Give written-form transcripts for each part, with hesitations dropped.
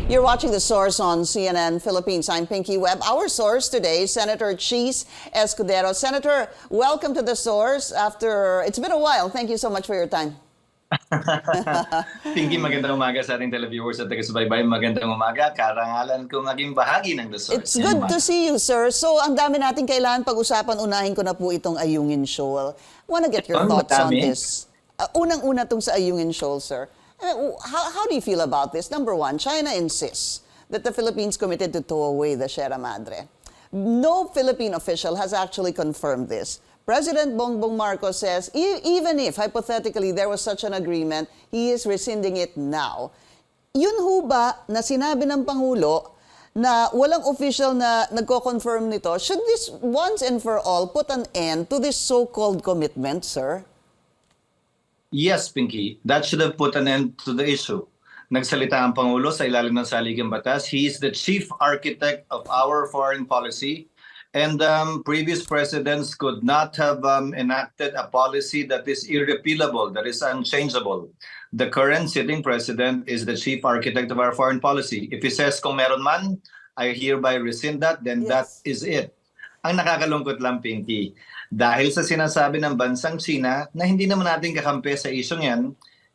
You're watching The Source on CNN Philippines. I'm Pinky Webb. Our source today, Senator Chiz Escudero. Senator, welcome to The Source. It's been a while. Thank you so much for your time. Pinky, magandang umaga sa ating televiewers at taga-subaybay. Magandang umaga. Karangalan ko maging bahagi ng The Source. It's good to see you, sir. So, ang dami natin kailangan pag-usapan. Unahin ko na po itong Ayungin Shoal. Wanna get your thoughts on this. Unang-una tong sa Ayungin Shoal, sir. How do you feel about this? Number one, China insists that the Philippines committed to tow away the Sierra Madre. No Philippine official has actually confirmed this. President Bongbong Marcos says even if, hypothetically, there was such an agreement, he is rescinding it now. Yun ho ba na sinabi ng Pangulo na walang official na nagko-confirm nito? Should this once and for all put an end to this so-called commitment, sir? Yes, Pinky. That should have put an end to the issue. Nagsalita ang Pangulo sa ilalim ng saligang batas. He is the chief architect of our foreign policy. And previous presidents could not have enacted a policy that is irrepealable, that is unchangeable. The current sitting president is the chief architect of our foreign policy. If he says kung meron man, I hereby rescind that, then that is it. Ang nakakalungkot lang, Pinky, dahil sa sinasabi ng bansang China na hindi naman natin kakampi sa isyong yan,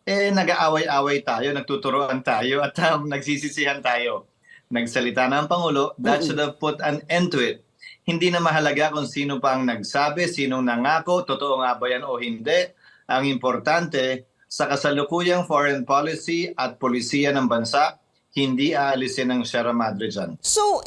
nag-aaway-away tayo, nagtuturoan tayo, at nagsisisihan tayo. Nagsalita na ang Pangulo, that should have put an end to it. Hindi na mahalaga kung sino pa ang nagsabi, sinong nangako, totoo nga ba yan o hindi. Ang importante, sa kasalukuyang foreign policy at polisiya ng bansa, hindi aalisin ang Sierra Madre dyan. So,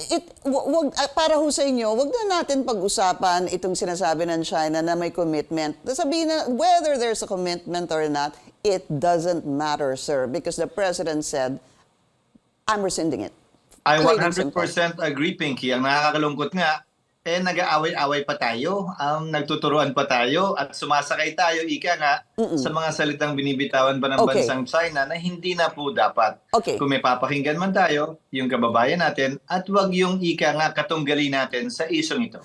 para ho sa inyo, wag na natin pag-usapan itong sinasabi ng China na may commitment. Sabihin na, whether there's a commitment or not, it doesn't matter, sir, because the President said, I'm rescinding it. I 100% agree, Pinky. Ang nakakalungkot nga, nag-aaway-away pa tayo, nagtuturuan pa tayo, at sumasakay tayo, ika nga, sa mga salitang binibitawan pa ng bansang China na hindi na po dapat. Kung may papakinggan man tayo, yung kababayan natin, at wag yung ika nga katunggali natin sa isyong ito.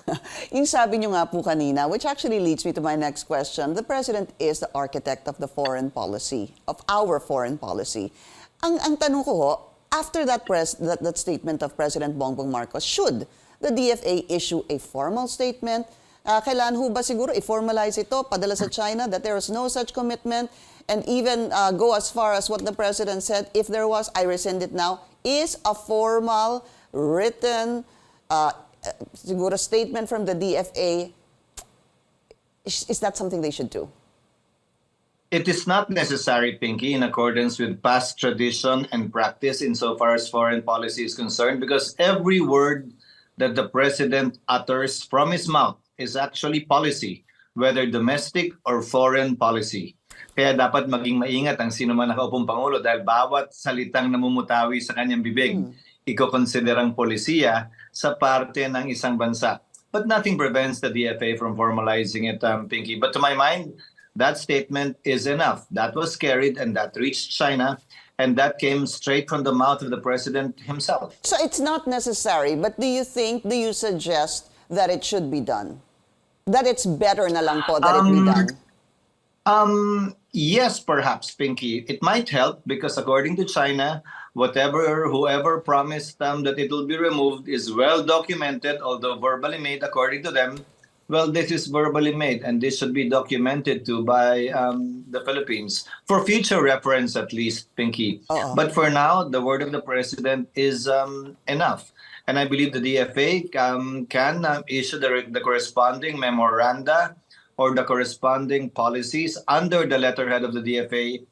Yung sabi nyo nga po kanina, which actually leads me to my next question, the President is the architect of the foreign policy, of our foreign policy. Ang tanong ko ho, after that statement of President Bongbong Marcos, should the DFA issue a formal statement? Kailan ho ba siguro i-formalize ito, padala sa China that there was no such commitment, and even go as far as what the President said, if there was, I rescind it now. Is a formal, written, siguro statement from the DFA, is that something they should do? It is not necessary, Pinky, in accordance with past tradition and practice insofar as foreign policy is concerned, because every word that the President utters from his mouth is actually policy, whether domestic or foreign policy. Kaya dapat maging maingat ang sino man nakaupong Pangulo dahil bawat salitang namumutawi sa kanyang bibig, iko-konsiderang polisiya sa parte ng isang bansa. But nothing prevents the DFA from formalizing it, Pinky. But to my mind, that statement is enough. That was carried and that reached China. And that came straight from the mouth of the President himself. So it's not necessary, but do you suggest that it should be done? That it's better na lang po that it be done? Yes, perhaps, Pinky. It might help because according to China, whoever promised that it will be removed is well documented, although verbally made according to them. Well, this is verbally made, and this should be documented too by the Philippines for future reference, at least, Pinky. But for now, the word of the President is enough. And I believe the DFA can issue the corresponding memoranda or the corresponding policies under the letterhead of the DFA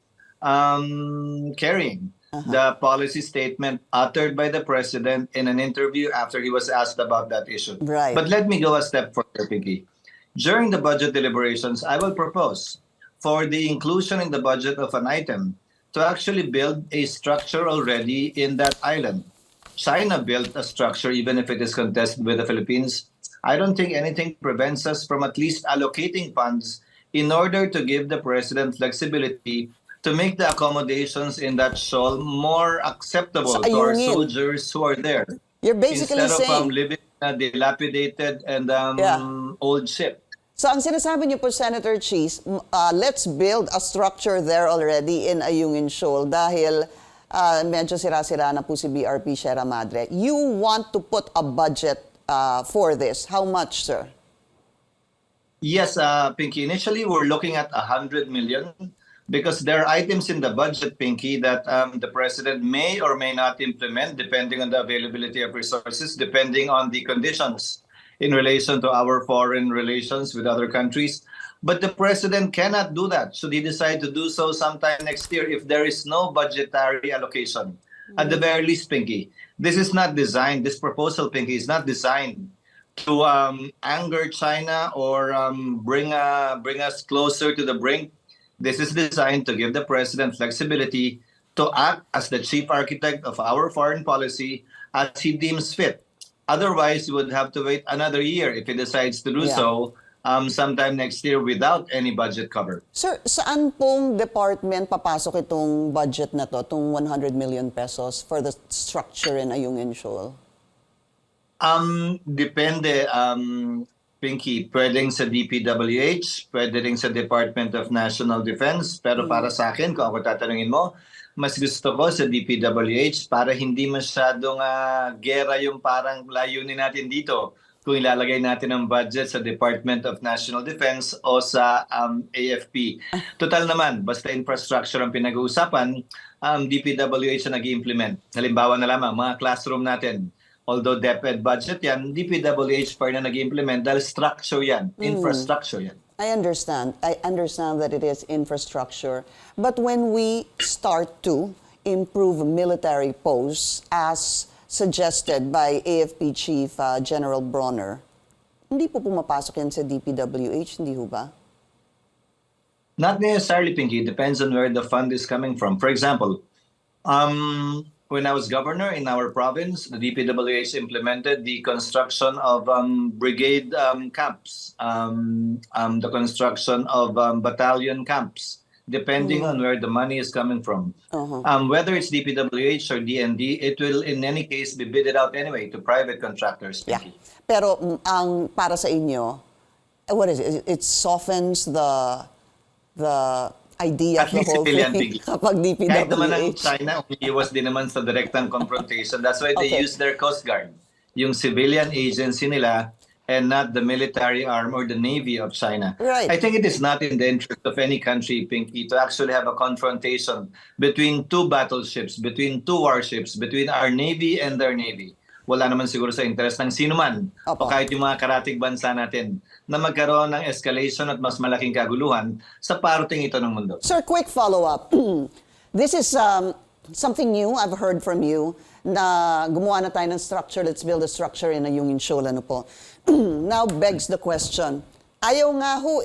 carrying the policy statement uttered by the President in an interview after he was asked about that issue. Right. But let me go a step further, Pinky. During the budget deliberations, I will propose for the inclusion in the budget of an item to actually build a structure already in that island. China built a structure even if it is contested with the Philippines. I don't think anything prevents us from at least allocating funds in order to give the President flexibility to make the accommodations in that shoal more acceptable to our soldiers who are there. You're basically instead saying of living in a dilapidated and old ship. So ang sinasabi niyo po, Senator Chiz, let's build a structure there already in Ayungin Shoal dahil medyo sira-sira na po si BRP Sierra Madre. You want to put a budget for this. How much, sir? Yes, Pinky. Initially, we're looking at 100 million because there are items in the budget, Pinky, that the president may or may not implement depending on the availability of resources, depending on the conditions in relation to our foreign relations with other countries. But the president cannot do that. Should he decide to do so sometime next year if there is no budgetary allocation? At the very least, Pinky, this proposal, Pinky, is not designed to anger China or bring us closer to the brink. This is designed to give the president flexibility to act as the chief architect of our foreign policy as he deems fit. Otherwise, we would have to wait another year if he decides to do so sometime next year without any budget cover. Sir, saan pong department papasok itong budget na to, itong 100 million pesos for the structure in Ayungin Shoal? Depende, Pinky. Pwedeng sa DPWH, pwede rin sa Department of National Defense. Pero para sa akin, kung ako tatanungin mo, mas gusto ko sa DPWH para hindi masyadong gera yung parang layunin natin dito kung ilalagay natin ang budget sa Department of National Defense o sa AFP. Total naman, basta infrastructure ang pinag-uusapan, DPWH na nag-i-implement. Halimbawa na lamang, mga classroom natin. Although DepEd budget yan, DPWH pa rin na nag-i-implement dahil structure yan, infrastructure yan. I understand that it is infrastructure. But when we start to improve military posts, as suggested by AFP Chief General Bronner, hindi po pumapasok yan sa DPWH, hindi ho ba? Not necessarily, Pinky. Depends on where the fund is coming from. For example, when I was governor in our province, the DPWH implemented the construction of brigade camps, the construction of battalion camps, depending on where the money is coming from. Whether it's DPWH or DND, it will in any case be bidded out anyway to private contractors. Yeah. Pero ang para sa inyo, what is it? It softens the idea of the whole thing kapag DPWH. Kahit naman ang China, umiiwas din naman sa direktang confrontation. That's why they use their Coast Guard, yung civilian agency nila, and not the military arm or the Navy of China. Right. I think it is not in the interest of any country, Pinky, to actually have a confrontation between two battleships, between two warships, between our Navy and their Navy. Wala naman siguro sa interest ng sino man o kahit yung mga karatig bansa natin na magkaroon ng escalation at mas malaking kaguluhan sa parating ito ng mundo. Sir, quick follow-up. This is something new I've heard from you na gumawa na tayo ng structure. Let's build a structure in Ayungin Shoal. Ano po? Now begs the question. Ayaw nga ho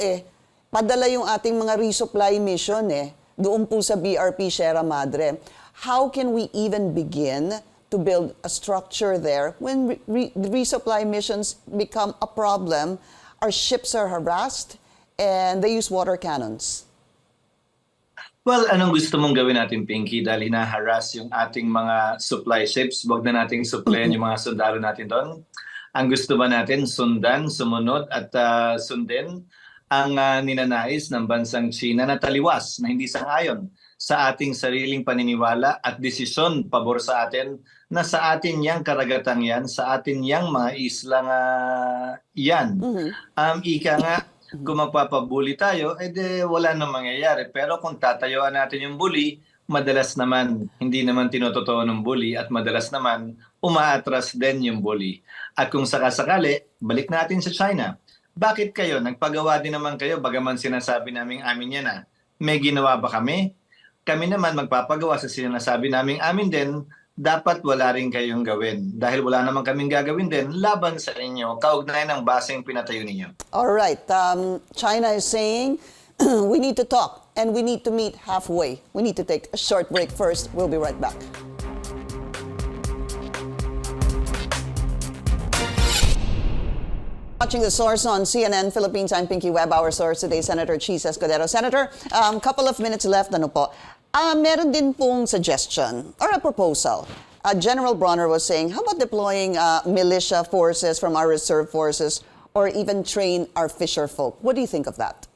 padala yung ating mga resupply mission doon po sa BRP Sierra Madre. How can we even begin to build a structure there when resupply missions become a problem? Our ships are harassed and they use water cannons. Well, anong gusto mong gawin natin, Pinky? Dahil hinaharas yung ating mga supply ships, wag na nating supplyan yung mga sundalo natin doon. Ang gusto ba natin, sundan, sumunod at sundin ang ninanais ng bansang China na taliwas, na hindi sang-ayon sa ating sariling paniniwala at desisyon pabor sa atin na sa atin yang karagatang yan, sa atin yang mga islang yan. Ika nga, kung magpapabuli tayo, wala nang mangyayari. Pero kung tatayuan natin yung bully, madalas naman hindi naman tinotoo ng bully at madalas naman umaatras din yung bully. At kung sakasakali, balik natin sa China. Bakit kayo? Nagpagawa din naman kayo, bagaman sinasabi namin amin yan May ginawa ba kami? Kami naman magpapagawa sa sinasabi namin amin din, dapat wala rin kayong gawin. Dahil wala naman kaming gagawin din laban sa inyo, kaugnay ng baseng pinatayo ninyo. All right. China is saying we need to talk and we need to meet halfway. We need to take a short break first. We'll be right back. Watching The Source on CNN Philippines. I'm Pinky Webb. Our source today, Senator Chiz Escudero. Senator, couple of minutes left. Ano po? Meron din pong suggestion or a proposal. General Bronner was saying, how about deploying militia forces from our reserve forces or even train our fisher folk? What do you think of that?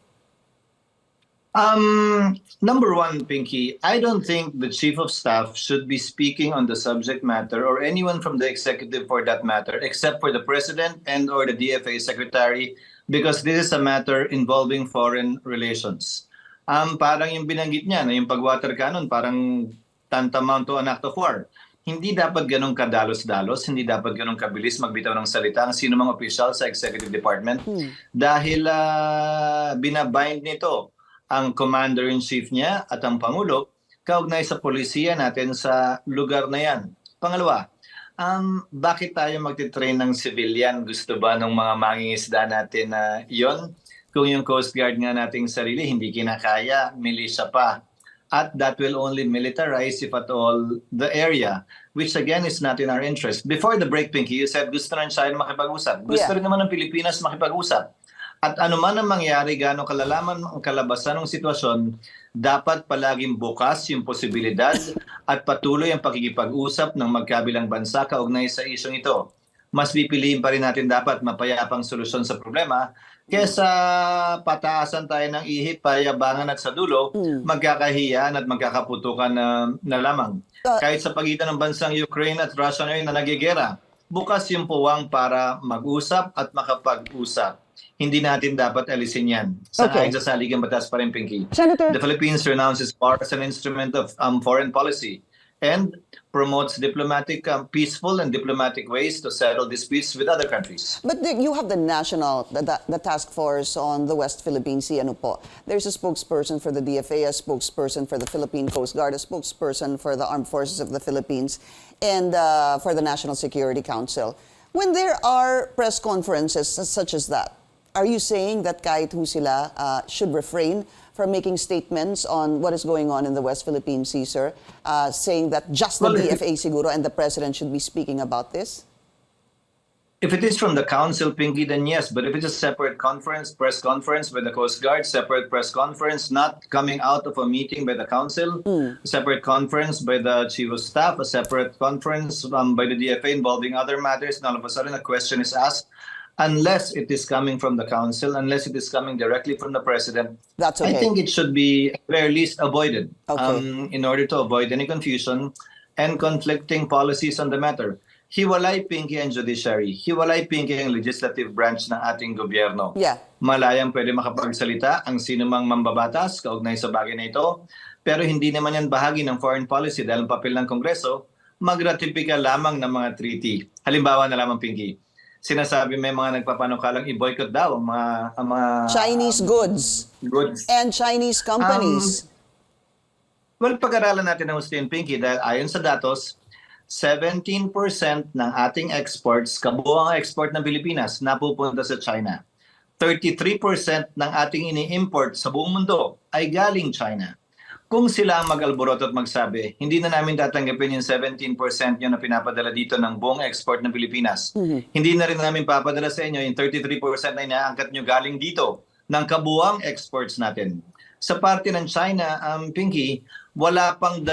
Number one, Pinky, I don't think the chief of staff should be speaking on the subject matter or anyone from the executive for that matter, except for the president and or the DFA secretary, because this is a matter involving foreign relations. Parang yung binanggit niya na yung pag-water cannon, parang tantamount to an act of war. Hindi dapat ganun kadalos-dalos, hindi dapat ganun kabilis magbitaw ng salita ang sino mang opisyal sa executive department dahil binabind nito ang commander-in-chief niya at ang Pangulo kaugnay sa polisiya natin sa lugar na yan. Pangalawa, bakit tayo magtitrain ng civilian? Gusto ba ng mga mangingisda natin na yon? Kung yung Coast Guard nga nating sarili hindi kinakaya, militia pa. At that will only militarize if at all the area, which again is not in our interest. Before the break, Pinky, you said gusto ng China makipag-usap. Gusto rin naman ng Pilipinas makipag-usap. At ano man ang mangyari, gaano kalalaman ang kalabasan ng sitwasyon, dapat palaging bukas yung posibilidad at patuloy ang pakikipag-usap ng magkabilang bansa kaugnay sa isyong ito. Mas pipiliin pa rin natin dapat mapayapang solusyon sa problema kesa pataasan tayo ng ihip, payabangan at sa dulo, magkakahiyaan at magkakaputukan na lamang. Kahit sa pagitan ng bansang Ukraine at Russia ngayon na nagigera, bukas yung puwang para mag-usap at makapag-usap. Hindi natin dapat alisin yan. Sa saligang batas pa rin, Pinky. Senator, the Philippines renounces war as an instrument of foreign policy and promotes diplomatic, peaceful and diplomatic ways to settle disputes with other countries. but you have the the task force on the West Philippine Sea. Ano po? There's a spokesperson for the DFA, a spokesperson for the Philippine Coast Guard, a spokesperson for the Armed Forces of the Philippines, and for the National Security Council. When there are press conferences such as that, are you saying that kahit ho sila should refrain from making statements on what is going on in the West Philippine Sea, sir? Saying that just the DFA siguro and the President should be speaking about this? If it is from the Council, Pinky, then yes. But if it's a separate press conference by the Coast Guard, separate press conference not coming out of a meeting by the Council, separate conference by the Chief of Staff, a separate conference by the DFA involving other matters, and all of a sudden a question is asked, unless it is coming from the Council, unless it is coming directly from the President, That's okay. I think it should be at the very least avoided Okay. in order to avoid any confusion and conflicting policies on the matter. Hiwalay, Pinky, ang judiciary. Hiwalay, Pinky, ang legislative branch ng ating gobyerno. Yeah. Malayang pwede makapagsalita ang sinumang mambabatas kaugnay sa bagay na ito, pero hindi naman yan bahagi ng foreign policy dahil ang papel ng Kongreso, magratipika lamang ng mga treaty. Halimbawa na lamang, Pinky, sinasabi may mga nagpapanukalang i-boycott daw ang mga Chinese goods and Chinese companies. Well, pag-aralan natin ang Hussein, Pinky, dahil ayon sa datos, 17% ng ating exports, kabuuang export ng Pilipinas, napupunta sa China. 33% ng ating ini-import sa buong mundo ay galing China. Kung sila ang mag-alboroto at magsabi, hindi na namin tatanggapin yung 17% nyo na pinapadala dito ng buong export ng Pilipinas. Hindi na rin namin papadala sa inyo yung 33% na inaangkat nyo galing dito ng kabuuang exports natin. Sa parte ng China, Pinky, wala pang 2%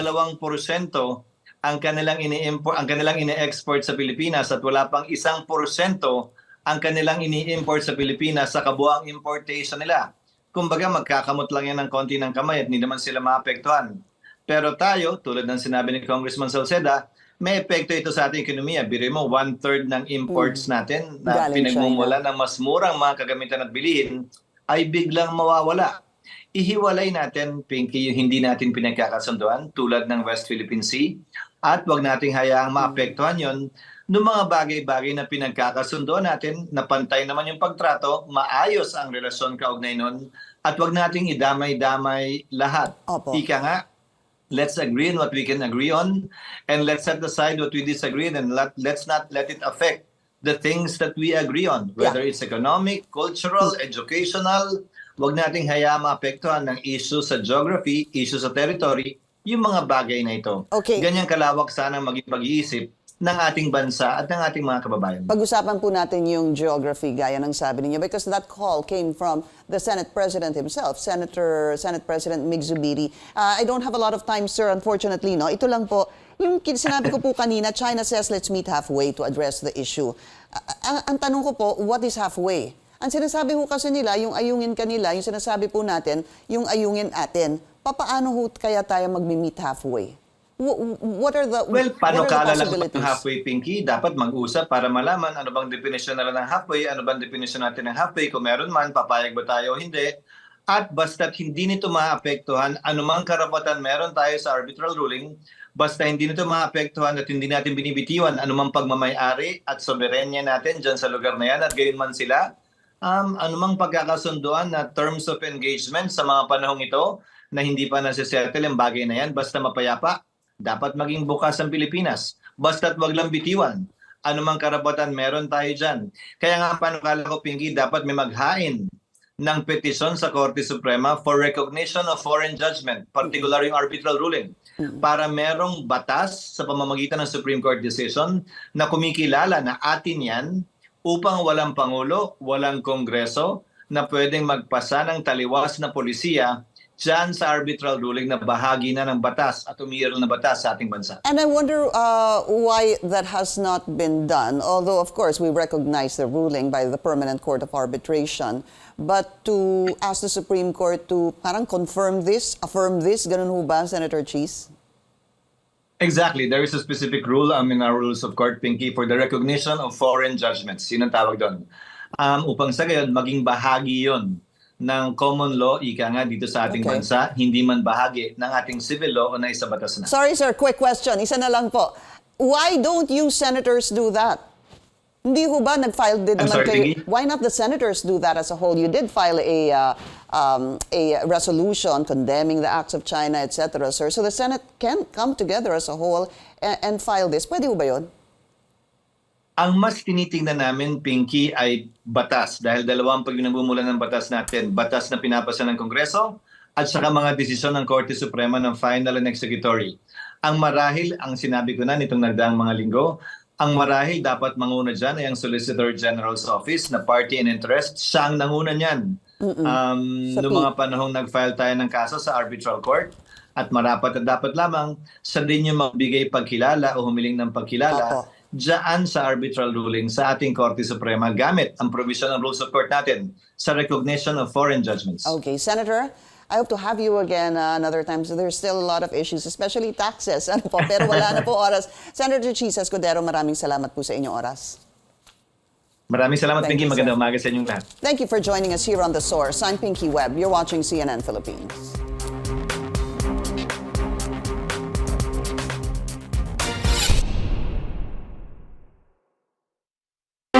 ang kanilang ini-export sa Pilipinas at wala pang 1% ang kanilang ini-import sa Pilipinas sa kabuuang importation nila. Kumbaga magkakamot lang yan ng konti ng kamay at hindi naman sila maapektuhan. Pero tayo, tulad ng sinabi ni Congressman Salceda, may epekto ito sa ating ekonomiya. Biro mo, 1/3 ng imports natin na Galing pinagmumula ng mas murang mga kagamitan at bilihin ay biglang mawawala. Ihiwalay natin, Pinky, yung hindi natin pinagkakasunduan tulad ng West Philippine Sea at wag nating hayaang maapektuhan yon ng mga bagay-bagay na pinagkakasunduan natin na pantay naman yung pagtrato, maayos ang relasyon kaugnay nun at wag nating idamay-damay lahat. Opo. Ika nga, let's agree on what we can agree on and let's set aside what we disagree and let's not let it affect the things that we agree on, whether it's economic, cultural, educational. Wag nating hayaang maapektuhan ng issue sa geography, issue sa territory, yung mga bagay na ito. Okay. Ganyang kalawak sana ang maging pag-iisip ng ating bansa at ng ating mga kababayan. Pag-usapan po natin yung geography, gaya ng sabi ninyo, because that call came from the Senate President himself, Senate President Mig Zubiri. I don't have a lot of time, sir, unfortunately. No? Ito lang po, yung sinabi ko po kanina, China says let's meet halfway to address the issue. Ang tanong ko po, what is halfway? Ang sinasabi ho kasi nila, yung ayungin kanila, yung sinasabi po natin, yung ayungin atin. Papaano ho kaya tayo mag-meet halfway? What are the Well, paano what are the kalala ko possibilities? ng halfway, Pinky? Dapat mag-usap para malaman ano bang definisyon nila ng halfway, ano bang definisyon natin ng halfway, kung meron man, papayag ba tayo o hindi. At basta't hindi nito maapektuhan, anumang karapatan meron tayo sa arbitral ruling, basta hindi nito maapektuhan at hindi natin binibitiwan anumang pagmamayari at soberenya natin dyan sa lugar na yan at gayon man sila, anumang pagkakasunduan na terms of engagement sa mga panahong ito na hindi pa nasisettle ang bagay na yan, basta mapayapa, dapat maging bukas ang Pilipinas. Basta't wag lang bitiwan. Anumang karapatan meron tayo dyan. Kaya nga panukala ko, Pinky, dapat may maghain ng petisyon sa Korte Suprema for recognition of foreign judgment, particular yung arbitral ruling, para merong batas sa pamamagitan ng Supreme Court decision na kumikilala na atin yan upang walang Pangulo, walang Kongreso na pwedeng magpasa ng taliwas na polisiya dyan sa arbitral ruling na bahagi na ng batas at umiiral na batas sa ating bansa. And I wonder why that has not been done, although of course we recognize the ruling by the Permanent Court of Arbitration, but to ask the Supreme Court to parang confirm this, affirm this, ganun ho ba, Senator Chiz? Exactly. There is a specific rule in our rules of court, Pinky, for the recognition of foreign judgments. Yun ang tawag doon. Upang sa gayon, maging bahagi yon ng common law, ika nga dito sa ating bansa, hindi man bahagi ng ating civil law o na isa batas na. Sorry sir, quick question. Isa na lang po. Why don't you senators do that? Hindi ho ba nag-file din naman kayo? Why not the senators do that as a whole? You did file a resolution condemning the acts of China, etc., sir. So the Senate can come together as a whole and file this. Pwede ho ba yun? Ang mas tinitingnan namin, Pinky, ay batas. Dahil dalawang pagbinabumulan ng batas natin. Batas na pinapasa ng Kongreso at saka mga desisyon ng Korte Suprema ng final and executory. Ang marahil, ang sinabi ko na nitong nagdaang mga linggo, ang marahil dapat manguna dyan ay ang Solicitor General's Office na party and interest. Siya ang nanguna niyan. Noong mga panahong nag-file tayo ng kaso sa arbitral court, at marapat at dapat lamang sa din yung magbigay pagkilala o humiling ng pagkilala dyan sa arbitral ruling sa ating Korte Suprema gamit ang provision ng rules of court natin sa recognition of foreign judgments. Okay, Senator, I hope to have you again another time. So there's still a lot of issues, especially taxes. Ano po, pero wala na po oras. Senator Chiz Escudero, maraming salamat po sa inyong oras. Maraming salamat, Pinky. Magandang umaga sa inyong lahat. Thank you for joining us here on The Source. I'm Pinky Webb. You're watching CNN Philippines.